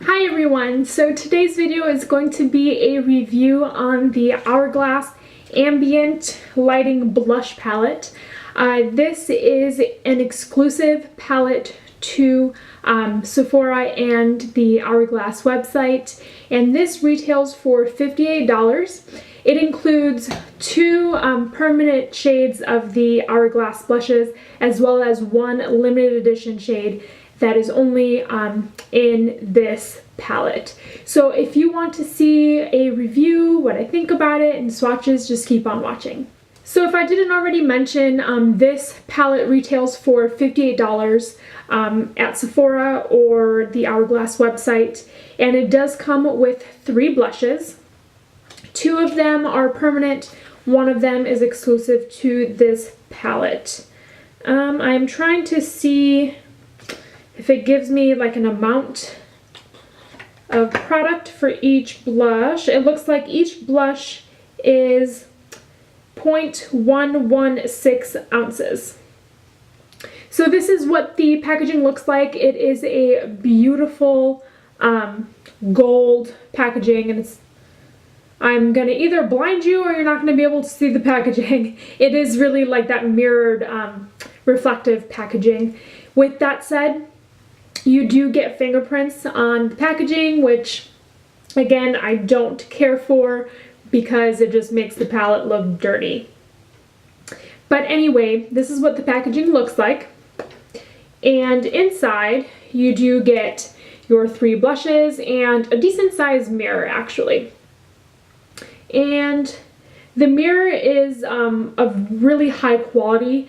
Hi everyone, so today's video is going to be a review on the Hourglass Ambient Lighting Blush Palette. This is an exclusive palette to Sephora and the Hourglass website, and this retails for $58. It includes two permanent shades of the Hourglass blushes as well as one limited edition shade that is only in this palette. So if you want to see a review, what I think about it, and swatches, just keep on watching. So if I didn't already mention, this palette retails for $58 at Sephora or the Hourglass website, and it does come with 3 blushes. 2 of them are permanent, 1 of them is exclusive to this palette. I'm trying to see if it gives me like an amount of product for each blush. It looks like each blush is 0.116 ounces. So this is what the packaging looks like. It is a beautiful gold packaging, and I'm gonna either blind you or you're not gonna be able to see the packaging. It is really like that mirrored reflective packaging. With that said, you do get fingerprints on the packaging, which again I don't care for because it just makes the palette look dirty. But anyway, this is what the packaging looks like. And inside you do get your 3 blushes and a decent sized mirror actually. And the mirror is of really high quality.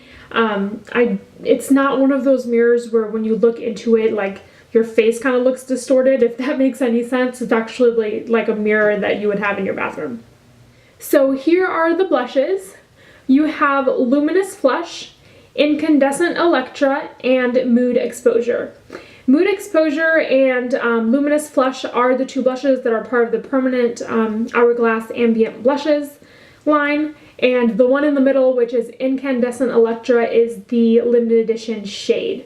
It's not one of those mirrors where when you look into it, like your face kind of looks distorted, if that makes any sense. It's actually like a mirror that you would have in your bathroom. So here are the blushes. You have Luminous Flush, Incandescent Electra, and Mood Exposure. Mood Exposure and Luminous Flush are the 2 blushes that are part of the permanent Hourglass Ambient Blushes line, and the one in the middle, which is Incandescent Electra, is the limited edition shade.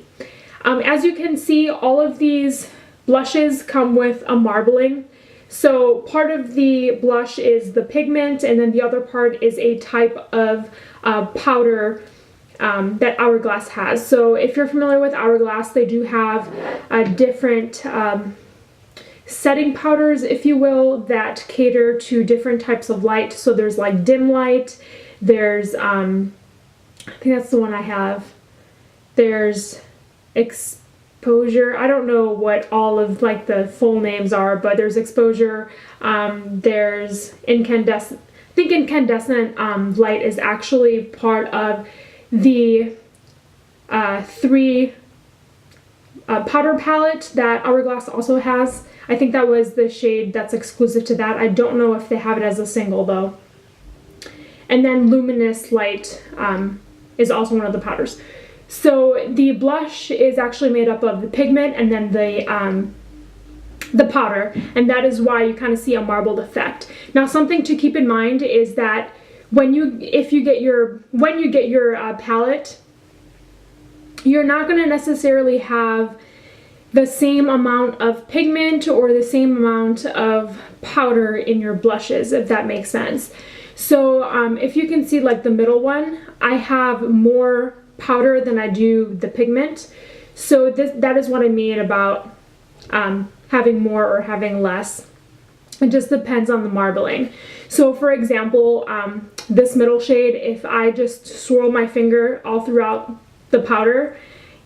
As you can see, all of these blushes come with a marbling. So part of the blush is the pigment, and then the other part is a type of powder that Hourglass has. So if you're familiar with Hourglass, they do have different setting powders, if you will, that cater to different types of light. So there's like dim light, there's I think that's the one I have, there's exposure, I don't know what all of like the full names are, but there's exposure, there's incandescent. I think incandescent light is actually part of the 3 powder palette that Hourglass also has. I think that was the shade that's exclusive to that. I don't know if they have it as a single though. And then Luminous Light is also one of the powders. So the blush is actually made up of the pigment and then the powder, and that is why you kind of see a marbled effect. Now something to keep in mind is that when you get your palette, you're not going to necessarily have the same amount of pigment or the same amount of powder in your blushes, if that makes sense. So if you can see like the middle one, I have more powder than I do the pigment. So that is what I mean about having more or having less. It just depends on the marbling. So for example, this middle shade, if I just swirl my finger all throughout the powder,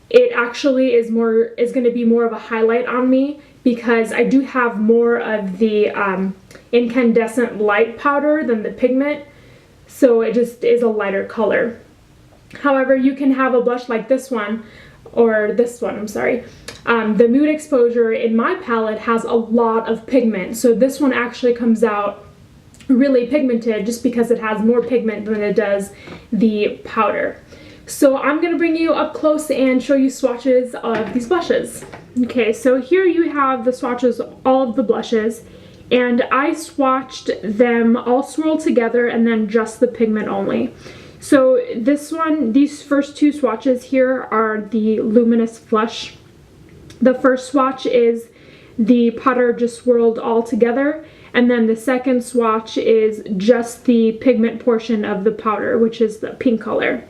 it actually is going to be more of a highlight on me because I do have more of the incandescent light powder than the pigment, so it just is a lighter color. However, you can have a blush like this one, or this one, I'm sorry. The Mood Exposure in my palette has a lot of pigment, so this one actually comes out really pigmented just because it has more pigment than it does the powder. So I'm going to bring you up close and show you swatches of these blushes. Okay, so here you have the swatches, all of the blushes, and I swatched them all swirled together and then just the pigment only. So this one, these first 2 swatches here are the Luminous Flush. The first swatch is the powder just swirled all together, and then the second swatch is just the pigment portion of the powder, which is the pink color.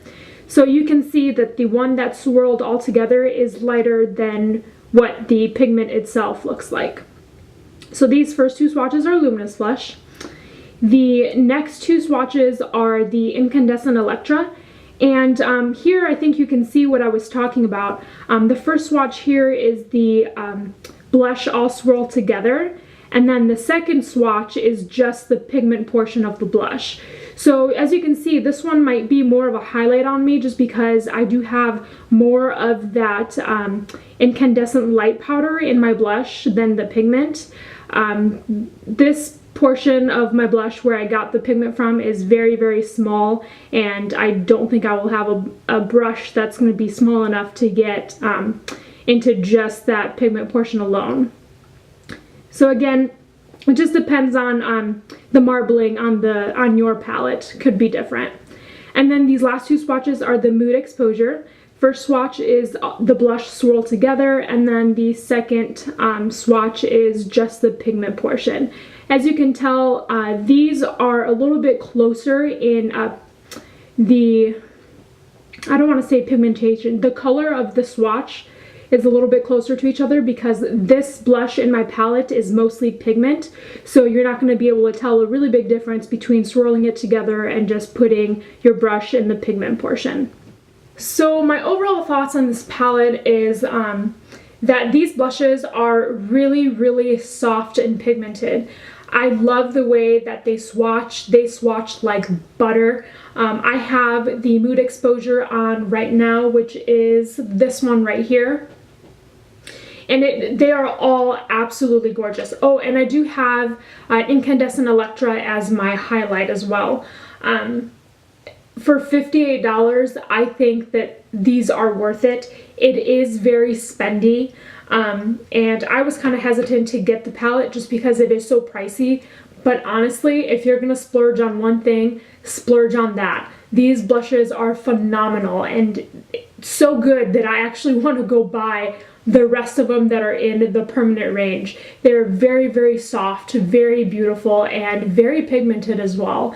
So you can see that the one that's swirled all together is lighter than what the pigment itself looks like. So these first two swatches are Luminous Flush. The next two swatches are the Incandescent Electra, and here I think you can see what I was talking about. The first swatch here is the blush all swirled together, and then the second swatch is just the pigment portion of the blush. So as you can see, this one might be more of a highlight on me just because I do have more of that incandescent light powder in my blush than the pigment. This portion of my blush where I got the pigment from is very, very small, and I don't think I will have a brush that's going to be small enough to get into just that pigment portion alone. So again, it just depends on the marbling on your palette, could be different. And then these last two swatches are the Mood Exposure. First swatch is the blush swirled together, and then the second swatch is just the pigment portion. As you can tell, these are a little bit closer in the, I don't want to say pigmentation, the color of the swatch is a little bit closer to each other because this blush in my palette is mostly pigment, so you're not going to be able to tell a really big difference between swirling it together and just putting your brush in the pigment portion. So my overall thoughts on this palette is that these blushes are really, really soft and pigmented. I love the way that they swatch. They swatch like butter. I have the Mood Exposure on right now, which is this one right here. And they are all absolutely gorgeous. Oh, and I do have Incandescent Electra as my highlight as well. For $58, I think that these are worth it. It is very spendy, and I was kind of hesitant to get the palette just because it is so pricey. But honestly, if you're gonna splurge on one thing, splurge on that. These blushes are phenomenal and so good that I actually want to go buy the rest of them that are in the permanent range. They're very, very soft, very beautiful, and very pigmented as well.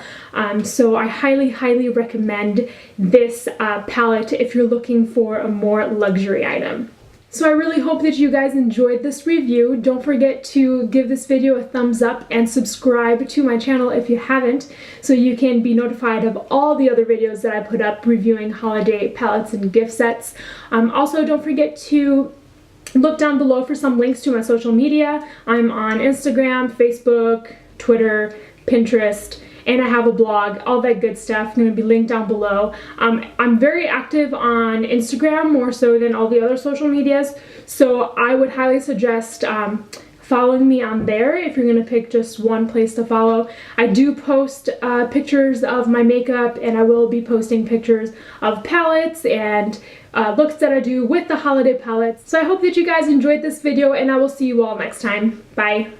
So I highly, highly recommend this palette if you're looking for a more luxury item. So I really hope that you guys enjoyed this review. Don't forget to give this video a thumbs up and subscribe to my channel if you haven't, so you can be notified of all the other videos that I put up reviewing holiday palettes and gift sets. Also, don't forget to look down below for some links to my social media. I'm on Instagram, Facebook, Twitter, Pinterest, and I have a blog, all that good stuff. Going to be linked down below. I'm very active on Instagram, more so than all the other social medias, so I would highly suggest following me on there if you're going to pick just one place to follow. I do post pictures of my makeup, and I will be posting pictures of palettes and looks that I do with the holiday palettes. So I hope that you guys enjoyed this video, and I will see you all next time. Bye!